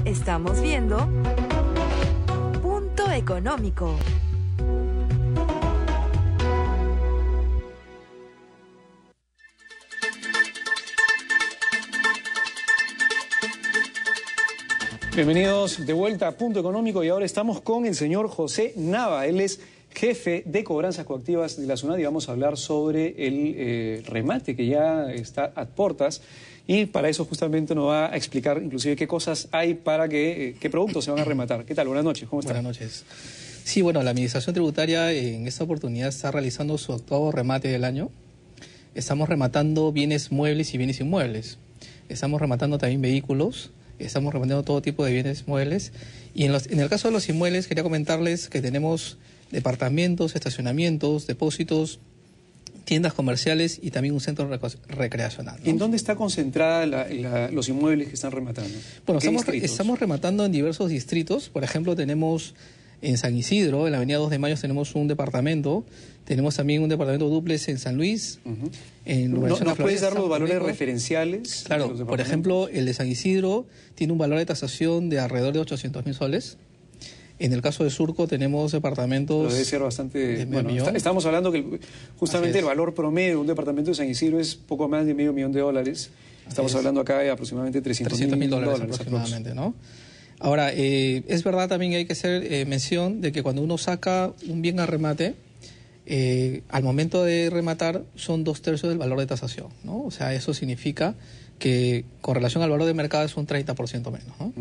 Estamos viendo Punto Económico. Bienvenidos de vuelta a Punto Económico y ahora estamos con el señor José Nava. Él es jefe de cobranzas coactivas de la SUNAT y vamos a hablar sobre el remate que ya está a puertas. Y para eso justamente nos va a explicar inclusive qué cosas hay para qué productos se van a rematar. ¿Qué tal? Buenas noches, ¿cómo está? Buenas noches. Sí, bueno, la Administración Tributaria en esta oportunidad está realizando su octavo remate del año. Estamos rematando bienes muebles y bienes inmuebles. Estamos rematando también vehículos. Estamos rematando todo tipo de bienes muebles. Y en el caso de los inmuebles, quería comentarles que tenemos departamentos, estacionamientos, depósitos, tiendas comerciales y también un centro recreacional, ¿no? ¿En dónde está concentrada los inmuebles que están rematando? Bueno, estamos rematando en diversos distritos. Por ejemplo, tenemos en San Isidro, en la avenida 2 de Mayo, tenemos un departamento. Tenemos también un departamento dúplex en San Luis. ¿Nos puedes dar los valores referenciales? Claro, por ejemplo, el de San Isidro tiene un valor de tasación de alrededor de 800.000 soles. En el caso de Surco tenemos departamentos... Pero debe ser bastante... Bueno, estamos hablando que justamente el valor promedio de un departamento de San Isidro es poco más de $500,000. Estamos hablando acá de aproximadamente $300,000 aproximadamente, ¿no? Ahora, es verdad también que hay que hacer mención de que cuando uno saca un bien a remate, al momento de rematar son 2/3 del valor de tasación, ¿no? O sea, eso significa que con relación al valor de mercado es un 30% menos, ¿no?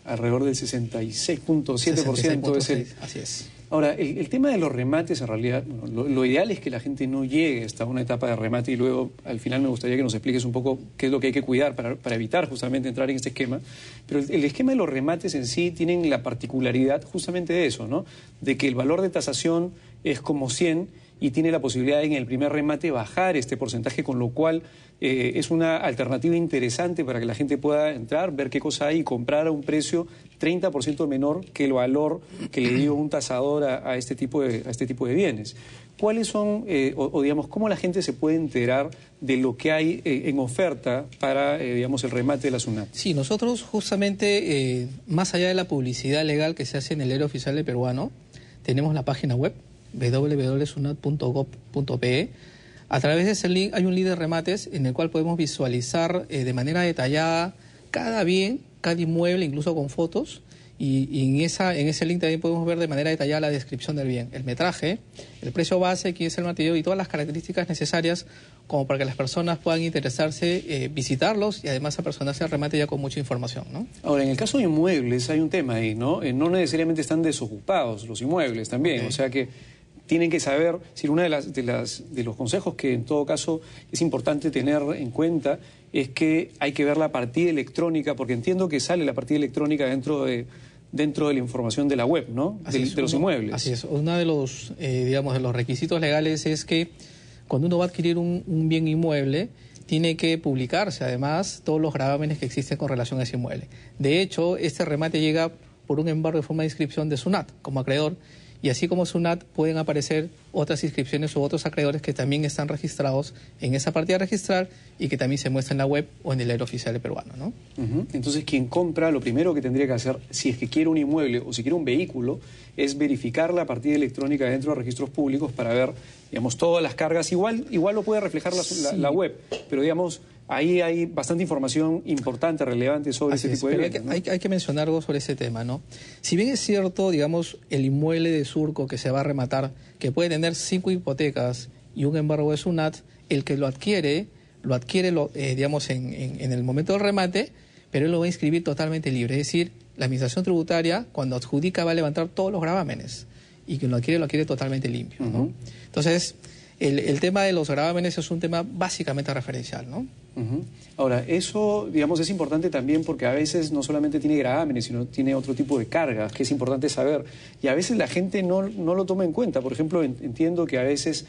Alrededor del 66.7% es el... Así es. Ahora, el tema de los remates, en realidad, bueno, lo ideal es que la gente no llegue hasta una etapa de remate y luego, al final, me gustaría que nos expliques un poco qué es lo que hay que cuidar para evitar justamente entrar en este esquema. Pero el esquema de los remates en sí tienen la particularidad justamente de eso, ¿no? De que el valor de tasación es como 100 y tiene la posibilidad en el primer remate bajar este porcentaje, con lo cual es una alternativa interesante para que la gente pueda entrar, ver qué cosa hay y comprar a un precio 30% menor que el valor que le dio un tasador a este tipo de bienes. ¿Cuáles son, digamos, cómo la gente se puede enterar de lo que hay en oferta para, digamos, el remate de la SUNAT? Sí, nosotros justamente, más allá de la publicidad legal que se hace en el Diario Oficial del Peruano, tenemos la página web www.sunat.gov.pe. A través de ese link hay un link de remates en el cual podemos visualizar de manera detallada cada bien, cada inmueble, incluso con fotos, y en ese link también podemos ver de manera detallada la descripción del bien, el metraje, el precio base, quién es el material y todas las características necesarias como para que las personas puedan interesarse, visitarlos y además apersonarse al remate ya con mucha información, ¿no? Ahora, en el caso de inmuebles hay un tema ahí, ¿no? No necesariamente están desocupados los inmuebles también, o sea que tienen que saber, si uno de los consejos que en todo caso es importante tener en cuenta es que hay que ver la partida electrónica, porque entiendo que sale la partida electrónica dentro de la información de la web, ¿no? De los inmuebles. Así es. Uno de los, digamos, de los requisitos legales es que cuando uno va a adquirir un bien inmueble, tiene que publicarse además todos los gravámenes que existen con relación a ese inmueble. De hecho, este remate llega por un embargo de forma de inscripción de SUNAT como acreedor. Y así como SUNAT pueden aparecer otras inscripciones u otros acreedores que también están registrados en esa partida a registrar y que también se muestra en la web o en el Diario Oficial Peruano, ¿no? Entonces, quien compra, lo primero que tendría que hacer, si es que quiere un inmueble o si quiere un vehículo, es verificar la partida electrónica dentro de registros públicos para ver, digamos, todas las cargas. Igual lo puede reflejar la web, pero, digamos, ahí hay bastante información importante, relevante sobre ese tipo de bienes, ¿no? Hay que mencionar algo sobre ese tema, ¿no? Si bien es cierto, digamos, el inmueble de Surco que se va a rematar, que puede tener 5 hipotecas y un embargo de SUNAT, el que lo adquiere, digamos, en el momento del remate, pero él lo va a inscribir totalmente libre. Es decir, la Administración Tributaria, cuando adjudica, va a levantar todos los gravámenes y quien lo adquiere totalmente limpio, ¿no? Entonces, el tema de los gravámenes es un tema básicamente referencial, ¿no? Ahora, eso, digamos, es importante también porque a veces no solamente tiene gravámenes, sino tiene otro tipo de cargas, que es importante saber. Y a veces la gente no lo toma en cuenta. Por ejemplo, entiendo que a veces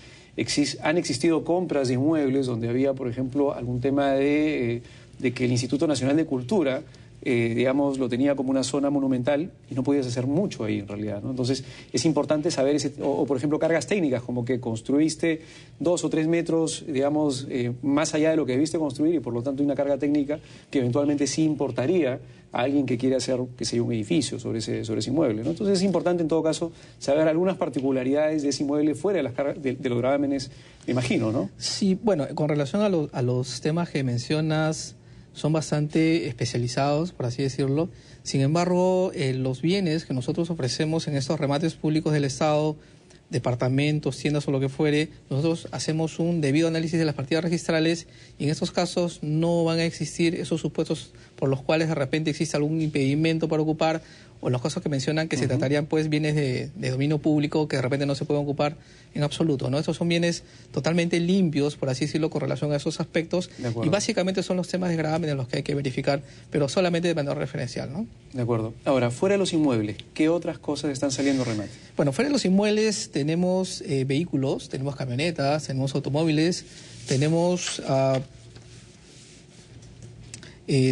han existido compras de inmuebles donde había, por ejemplo, algún tema de que el Instituto Nacional de Cultura digamos, lo tenía como una zona monumental y no podías hacer mucho ahí en realidad, ¿no? Entonces es importante saber, o por ejemplo cargas técnicas, como que construiste 2 o 3 metros, digamos, más allá de lo que debiste construir y por lo tanto hay una carga técnica que eventualmente sí importaría a alguien que quiere hacer, que sea un edificio sobre ese inmueble, ¿no? Entonces es importante en todo caso saber algunas particularidades de ese inmueble fuera de las cargas, de los gravámenes, me imagino, ¿no? Sí, bueno, con relación a los temas que mencionas, son bastante especializados, por así decirlo. Sin embargo, los bienes que nosotros ofrecemos en estos remates públicos del Estado, departamentos, tiendas o lo que fuere, nosotros hacemos un debido análisis de las partidas registrales y en estos casos no van a existir esos supuestos por los cuales de repente existe algún impedimento para ocupar o los casos que mencionan que se tratarían pues bienes de dominio público que de repente no se pueden ocupar en absoluto, ¿no? Estos son bienes totalmente limpios, por así decirlo, con relación a esos aspectos y básicamente son los temas de gravamen en los que hay que verificar, pero solamente de manera referencial, ¿no? De acuerdo. Ahora, fuera de los inmuebles, ¿qué otras cosas están saliendo remate? Bueno, fuera de los inmuebles tenemos vehículos, tenemos camionetas, tenemos automóviles, tenemos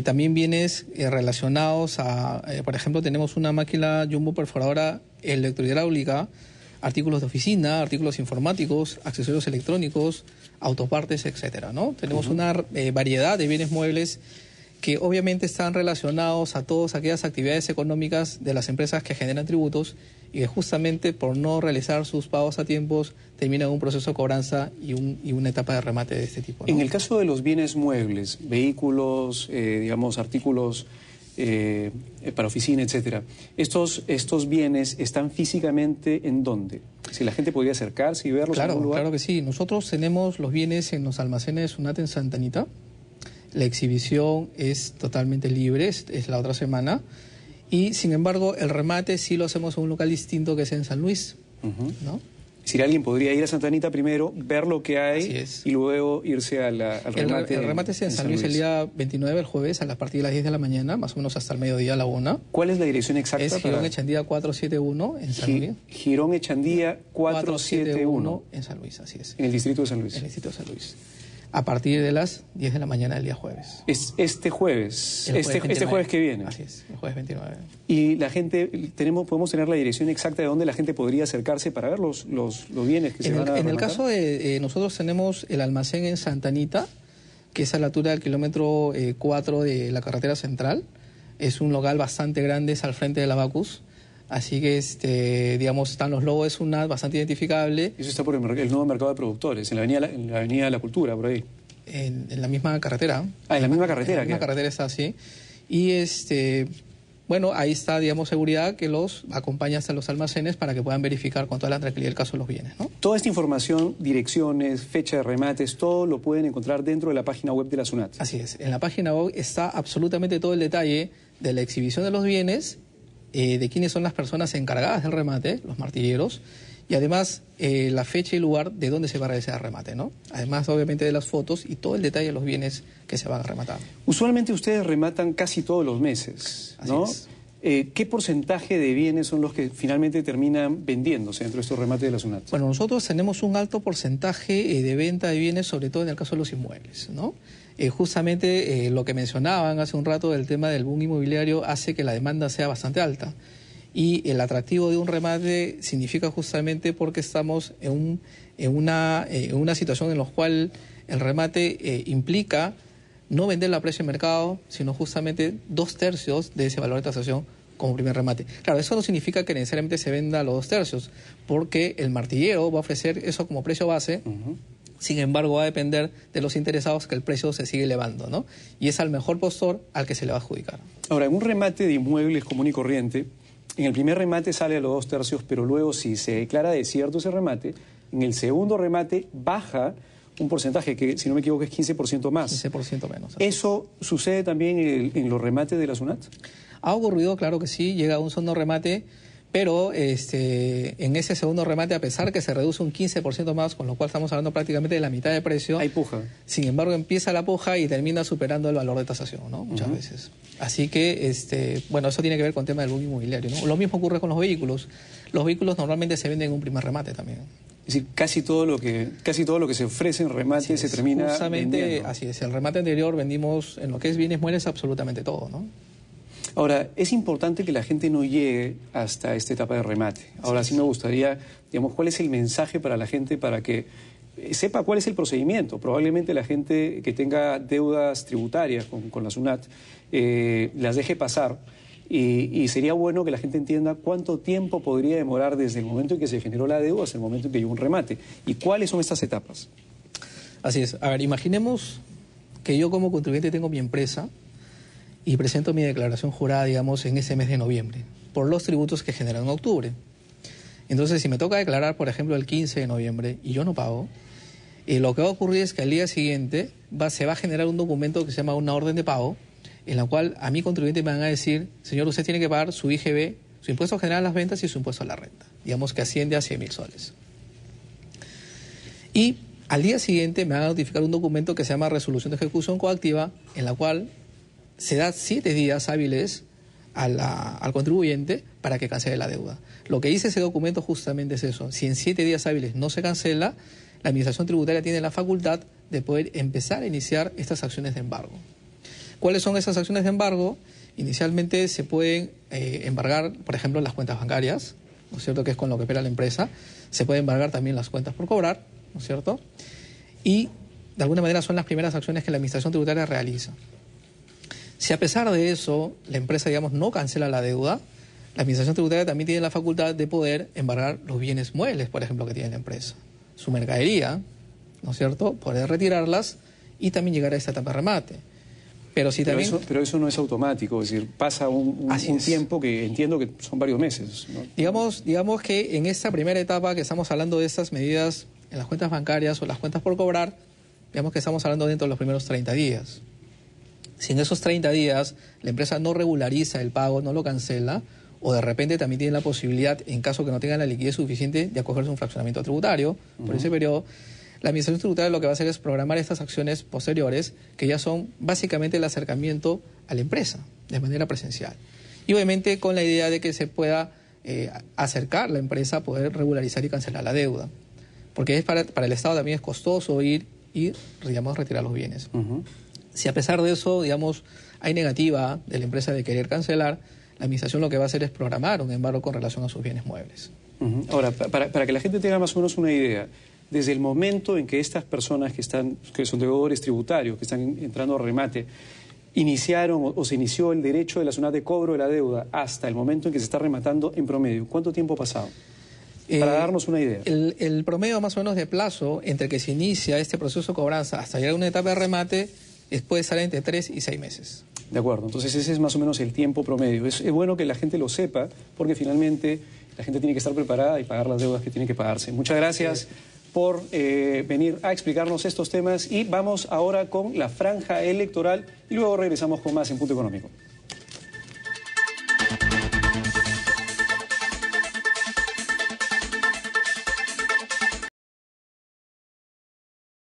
también bienes relacionados a, por ejemplo, tenemos una máquina jumbo perforadora electrohidráulica, artículos de oficina, artículos informáticos, accesorios electrónicos, autopartes, etcétera, ¿no? Tenemos una variedad de bienes muebles que obviamente están relacionados a todas aquellas actividades económicas de las empresas que generan tributos y que justamente por no realizar sus pagos a tiempos terminan un proceso de cobranza y una etapa de remate de este tipo, ¿no? En el caso de los bienes muebles, vehículos, digamos, artículos para oficina, etcétera, ¿estos bienes están físicamente en dónde? Si la gente podría acercarse y verlos en algún lugar. Claro que sí. Nosotros tenemos los bienes en los almacenes de SUNAT en Santa Anita. La exhibición es totalmente libre, es la otra semana. Y, sin embargo, el remate sí lo hacemos en un local distinto que es en San Luis, ¿no? Si alguien podría ir a Santa Anita primero, ver lo que hay Así es. y luego irse al remate. El remate es en San Luis el día 29, el jueves, a partir de las 10 de la mañana, más o menos hasta el mediodía a la 1. ¿Cuál es la dirección exacta? Es Girón Echandía 471 en San Luis. Girón Echandía 471 en San Luis, así es. En el distrito de San Luis. En el distrito de San Luis. A partir de las 10 de la mañana del día jueves. Es este jueves, este 29. jueves que viene. Así es, el jueves 29. Y la gente, podemos tener la dirección exacta de dónde la gente podría acercarse para ver los bienes que se van a rematar. En el caso de nosotros tenemos el almacén en Santa Anita, que es a la altura del kilómetro 4 de la carretera central. Es un local bastante grande, es al frente de la Bacus. Así que, digamos, están los logos de SUNAT, bastante identificable. Eso está por el nuevo mercado de productores, en la avenida de la Cultura, por ahí. En la misma carretera. En la misma carretera. En la misma carretera está así. Y, bueno, ahí está, digamos, seguridad que los acompaña hasta los almacenes para que puedan verificar con toda la tranquilidad el caso de los bienes, ¿no? Toda esta información, direcciones, fecha de remates, todo lo pueden encontrar dentro de la página web de la SUNAT. Así es. En la página web está absolutamente todo el detalle de la exhibición de los bienes, de quiénes son las personas encargadas del remate, los martilleros, y además la fecha y lugar de dónde se va a realizar el remate, ¿no? Además, obviamente, de las fotos y todo el detalle de los bienes que se van a rematar. Usualmente ustedes rematan casi todos los meses, ¿no? Así es. ¿Qué porcentaje de bienes son los que finalmente terminan vendiéndose dentro de estos remates de la SUNAT? Bueno, nosotros tenemos un alto porcentaje de venta de bienes, sobre todo en el caso de los inmuebles, ¿no? Justamente lo que mencionaban hace un rato del tema del boom inmobiliario hace que la demanda sea bastante alta. Y el atractivo de un remate significa justamente porque estamos en una situación en la cual el remate implica no venderlo a precio de mercado, sino justamente 2/3 de ese valor de tasación como primer remate. Claro, eso no significa que necesariamente se venda a los 2/3, porque el martillero va a ofrecer eso como precio base. Sin embargo, va a depender de los interesados que el precio se sigue elevando, ¿no? Y es al mejor postor al que se le va a adjudicar. Ahora, en un remate de inmuebles común y corriente, en el primer remate sale a los 2/3, pero luego si se declara desierto ese remate, en el segundo remate baja un porcentaje que, si no me equivoco, es 15% más. 15% menos. ¿Eso sucede también en los remates de la SUNAT? Ha ocurrido, claro que sí, llega un segundo remate, pero en ese segundo remate, a pesar que se reduce un 15% más, con lo cual estamos hablando prácticamente de la mitad de precio. Hay puja. Sin embargo, empieza la puja y termina superando el valor de tasación, ¿no? Muchas veces. Así que, bueno, eso tiene que ver con el tema del boom inmobiliario, ¿no? Lo mismo ocurre con los vehículos. Los vehículos normalmente se venden en un primer remate también. Es decir, casi todo lo que se ofrece en remate se termina justamente vendiendo. así es. El remate anterior vendimos, en lo que es bienes muebles, absolutamente todo, ¿no? Ahora, es importante que la gente no llegue hasta esta etapa de remate. Ahora sí me gustaría, digamos, ¿cuál es el mensaje para la gente para que sepa cuál es el procedimiento? Probablemente la gente que tenga deudas tributarias con la SUNAT las deje pasar y sería bueno que la gente entienda cuánto tiempo podría demorar desde el momento en que se generó la deuda hasta el momento en que llegó un remate y cuáles son estas etapas. Así es. A ver, imaginemos que yo como contribuyente tengo mi empresa y presento mi declaración jurada, digamos, en ese mes de noviembre, por los tributos que generan en octubre. Entonces, si me toca declarar, por ejemplo, el 15 de noviembre y yo no pago, lo que va a ocurrir es que al día siguiente se va a generar un documento que se llama una orden de pago, en la cual a mi contribuyente me van a decir, señor, usted tiene que pagar su IGB, su impuesto general a las ventas y su impuesto a la renta, digamos que asciende a 100.000 soles. Y al día siguiente me van a notificar un documento que se llama resolución de ejecución coactiva, en la cual se da 7 días hábiles al contribuyente para que cancele la deuda. Lo que dice ese documento justamente es eso. Si en 7 días hábiles no se cancela, la Administración Tributaria tiene la facultad de poder empezar a iniciar estas acciones de embargo. ¿Cuáles son esas acciones de embargo? Inicialmente se pueden embargar, por ejemplo, las cuentas bancarias, ¿no es cierto?, que es con lo que opera la empresa. Se puede embargar también las cuentas por cobrar, ¿no es cierto? Y de alguna manera son las primeras acciones que la Administración Tributaria realiza. Si a pesar de eso la empresa, digamos, no cancela la deuda, la Administración Tributaria también tiene la facultad de poder embargar los bienes muebles, por ejemplo, que tiene la empresa. Su mercadería, ¿no es cierto?, poder retirarlas y también llegar a esta etapa de remate. Pero pero eso no es automático, es decir, pasa un tiempo que entiendo que son varios meses, ¿no? Digamos que en esta primera etapa que estamos hablando de estas medidas en las cuentas bancarias o las cuentas por cobrar, digamos que estamos hablando dentro de los primeros 30 días. Si en esos 30 días la empresa no regulariza el pago, no lo cancela, o de repente también tiene la posibilidad, en caso que no tenga la liquidez suficiente, de acogerse a un fraccionamiento tributario por ese periodo, la Administración Tributaria lo que va a hacer es programar estas acciones posteriores, que ya son básicamente el acercamiento a la empresa, de manera presencial. Y obviamente con la idea de que se pueda acercar la empresa a poder regularizar y cancelar la deuda. Porque para el Estado también es costoso ir y, digamos, retirar los bienes. Si a pesar de eso, digamos, hay negativa de la empresa de querer cancelar, la Administración lo que va a hacer es programar un embargo con relación a sus bienes muebles. Ahora, para que la gente tenga más o menos una idea, desde el momento en que estas personas que son deudores tributarios, que están entrando a remate, iniciaron o se inició el derecho de la SUNAT de cobro de la deuda hasta el momento en que se está rematando en promedio, ¿cuánto tiempo ha pasado? Para darnos una idea. El promedio más o menos de plazo entre que se inicia este proceso de cobranza hasta llegar a una etapa de remate puede estar entre 3 y 6 meses. De acuerdo, entonces ese es más o menos el tiempo promedio. Es bueno que la gente lo sepa porque finalmente la gente tiene que estar preparada y pagar las deudas que tiene que pagarse. Muchas gracias por venir a explicarnos estos temas y vamos ahora con la franja electoral y luego regresamos con más en Punto Económico.